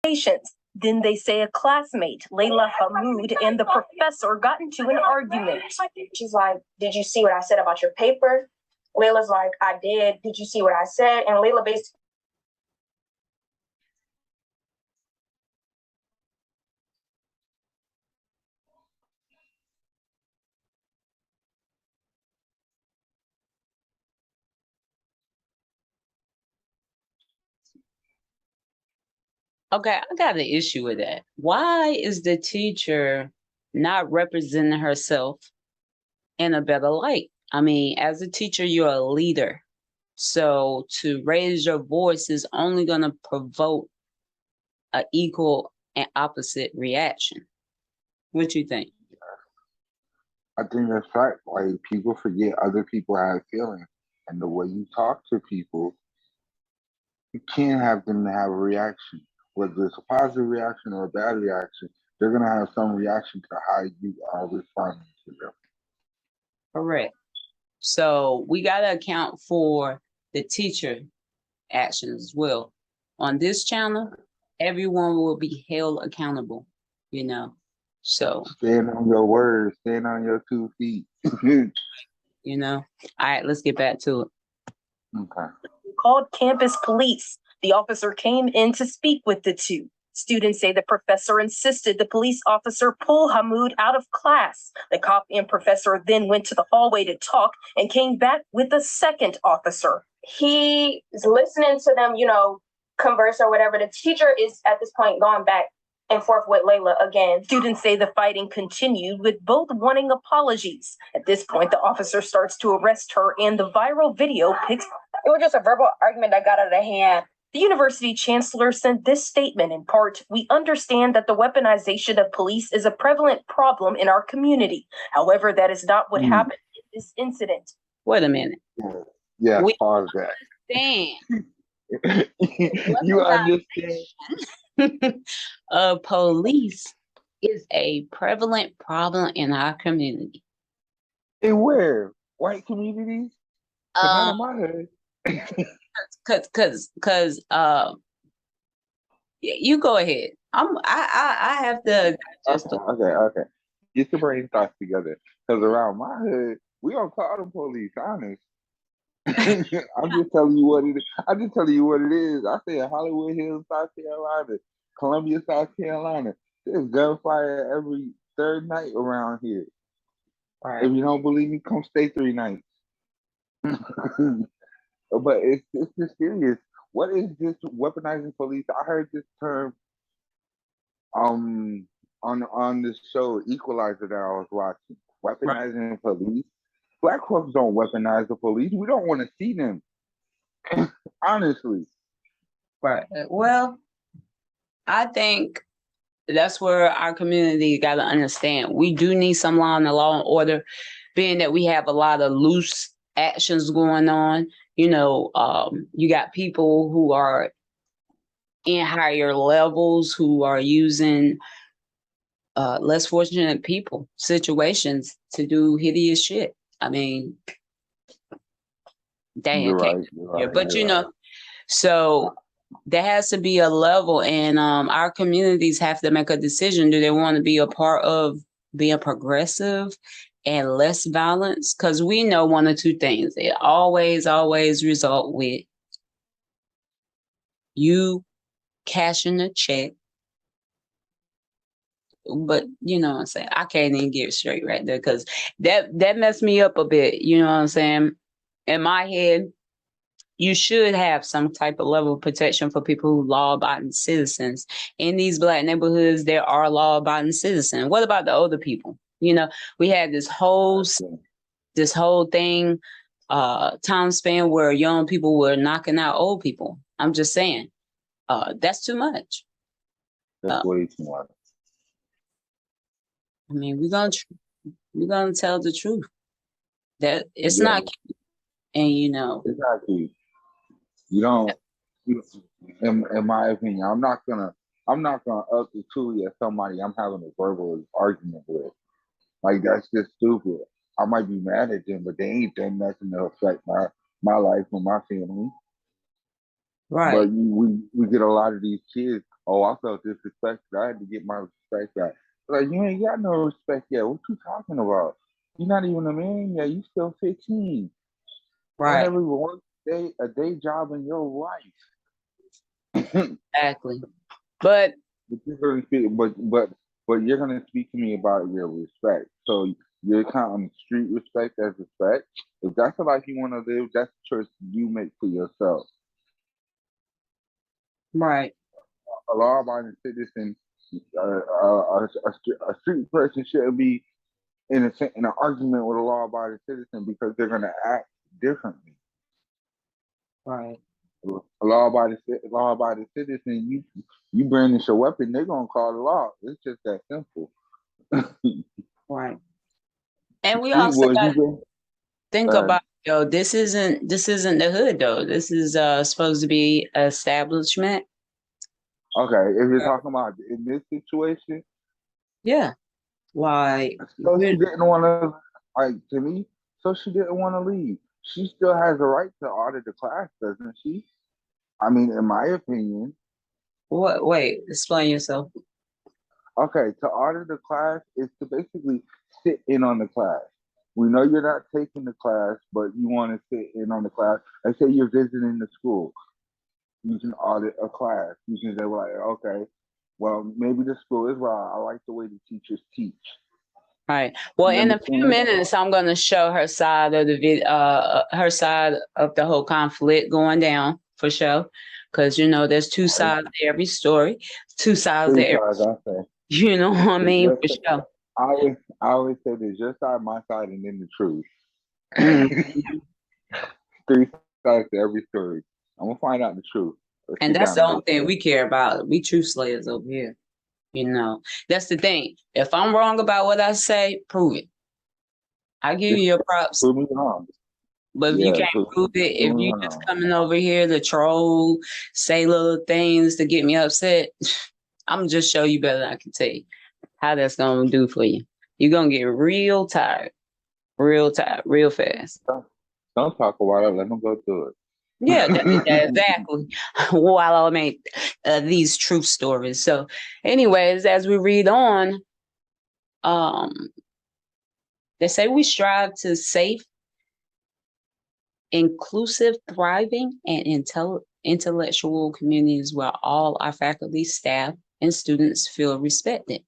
conversations. Then they say a classmate, Layla Hamoud, and the professor got into an argument. She's like, did you see what I said about your paper? Layla's like, I did. Did you see what I said? And Layla basically Okay, I got an issue with that. Why is the teacher not representing herself in a better light? I mean, as a teacher, you're a leader. So to raise your voice is only going to provoke an equal and opposite reaction. What you think? I think that's right. Like, people forget other people have feelings. And the way you talk to people, you can't have them to have a reaction. Whether it's a positive reaction or a bad reaction, they're going to have some reaction to how you are responding to them. Correct. So we got to account for the teacher actions as well. On this channel, everyone will be held accountable, you know. So stand on your words, stand on your 2 feet. You know. All right, let's get back to it. Okay. Called campus police. The officer came in to speak with the two. Students say the professor insisted the police officer pull Hamoud out of class. The cop and professor then went to the hallway to talk and came back with a second officer. he is listening to them, converse or whatever. The teacher is at this point going back and forth with Layla again. Students say the fighting continued, with both wanting apologies. At this point, the officer starts to arrest her, and the viral video picks. It was just a verbal argument that got out of hand. The university chancellor sent this statement in part: "We understand that the weaponization of police is a prevalent problem in our community. However, that is not what happened in this incident." Wait a minute. Yeah, We pause that. understand. You understand? Police is a prevalent problem in our community. And where? White communities? Not in my hood. Cause you go ahead. I have to just Okay. Get your brain thoughts together. Because around my hood, we don't call them police, honest. I'm just telling you what it is. I'm just telling you what it is. I say in Hollywood Hills, South Carolina, Columbia, South Carolina. There's gunfire every third night around here. right. If you don't believe me, come stay 3 nights. But it's just serious. What is this weaponizing police? I heard this term on this show Equalizer that I was watching. Weaponizing police. Black folks don't weaponize the police. We don't want to see them. Honestly. Right. Well, I think that's where our community got to understand. We do need some law and order, being that we have a lot of loose actions going on. You got people who are in higher levels who are using less fortunate situations to do hideous shit. I mean, dang, You're okay. right, you're right, But you're right. so there has to be a level, and our communities have to make a decision. Do they want to be a part of being progressive and less violence? Because we know one or two things. It always result with you cashing a check. But you know what I'm saying? I can't even get it straight right there, because that messed me up a bit. You know what I'm saying? In my head, you should have some type of level of protection for people who law-abiding citizens. In these Black neighborhoods, there are law-abiding citizens. What about the older people? We had this whole thing, time span where young people were knocking out old people. I'm just saying, that's too much. That's way too much. I mean, we're gonna tell the truth that it's not cute. And it's not cute. You don't. In my opinion, I'm not gonna up the truly at somebody I'm having a verbal argument with. Like, that's just stupid. I might be mad at them, but they ain't done nothing to affect my life or my family. Right. But we get a lot of these kids oh, I felt disrespected. I had to get my respect back. Like, you ain't got no respect yet. What you talking about? You're not even a man yet. You still 15. I Right. never even worked a day job in your life. Exactly. But But you're gonna speak, but you're gonna speak to me about your respect. So you're counting street respect as respect. If that's the life you want to live, that's the choice you make for yourself. right. A law-abiding citizen, a street person shouldn't be in an argument with a law-abiding citizen because they're gonna act differently. Right. A law-abiding citizen, you brandish a weapon, they're gonna call the law. It's just that simple. Right. And we Street also boys, got to you think go. about, this isn't the hood though. This is supposed to be an establishment. Okay, if you're talking about in this situation, Yeah. Like, so she didn't want to, like, to me, so she didn't want to leave. She still has the right to audit the class, doesn't she? I mean, in my opinion, what? Wait, explain yourself. okay, to audit the class is to basically sit in on the class. We know you're not taking the class, but you want to sit in on the class. Let's say you're visiting the school. You can audit a class. You can say, like, okay, well, maybe the school is wrong. I like the way the teachers teach. Right. Well, You in a few understand? minutes, I'm going to show her side of the her side of the whole conflict going down for sure. Because there's two sides to every story, two sides to Three every. sides, I say. You know what I mean? For sure. I always say there's your side, my side, and then the truth. Mhm. Three sides to every story. I'm gonna find out the truth. Let's And sit that's down the and only go thing through it. we care about. We truth slayers over here. That's the thing. If I'm wrong about what I say, prove it. I give you Just your props. prove me wrong. But if you Yeah, can't prove it, if prove me you just wrong. coming over here to troll, say little things to get me upset, I'm just show you better than I can tell you how that's gonna do for you. You're gonna get real tired, real fast. Don't talk about it. Let them go through it. Yeah, exactly. While I make these truth stories. So, anyways, as we read on, um, they say we strive to safe, inclusive, thriving, and intellectual communities where all our faculty, staff, and students feel respected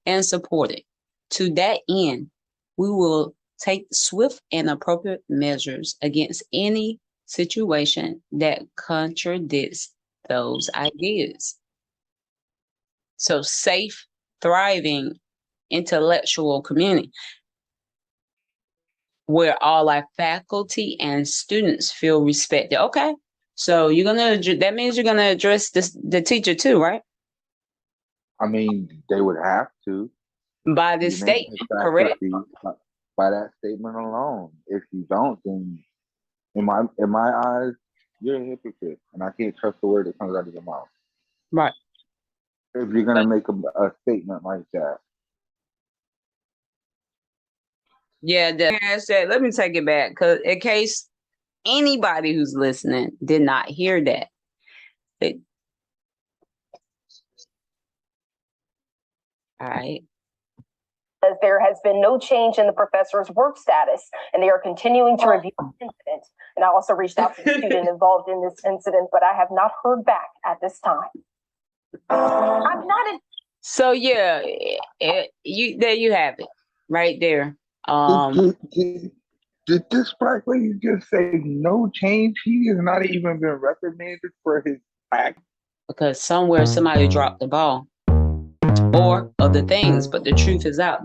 and supported. To that end, we will take swift and appropriate measures against any situation that contradicts those ideas. So, safe, thriving, intellectual community where all our faculty and students feel respected. Okay, so that means you're gonna address the teacher too, right? I mean, they would have to. By this You make statement, the correct? faculty by that statement alone. If you don't, then in my eyes, you're a hypocrite, and I can't trust the word that comes out of your mouth. Right. If you're gonna make a statement like that, Yeah, let me take it back, because in case anybody who's listening did not hear that. All right. As there has been no change in the professor's work status, and they are continuing to review the incident. And I also reached out to the student involved in this incident, but I have not heard back at this time. I'm not in. So yeah, there you have it, right there. did this black lady just say no change? He has not even been reprimanded for his act. Because somewhere somebody dropped the ball or other things, but the truth is out.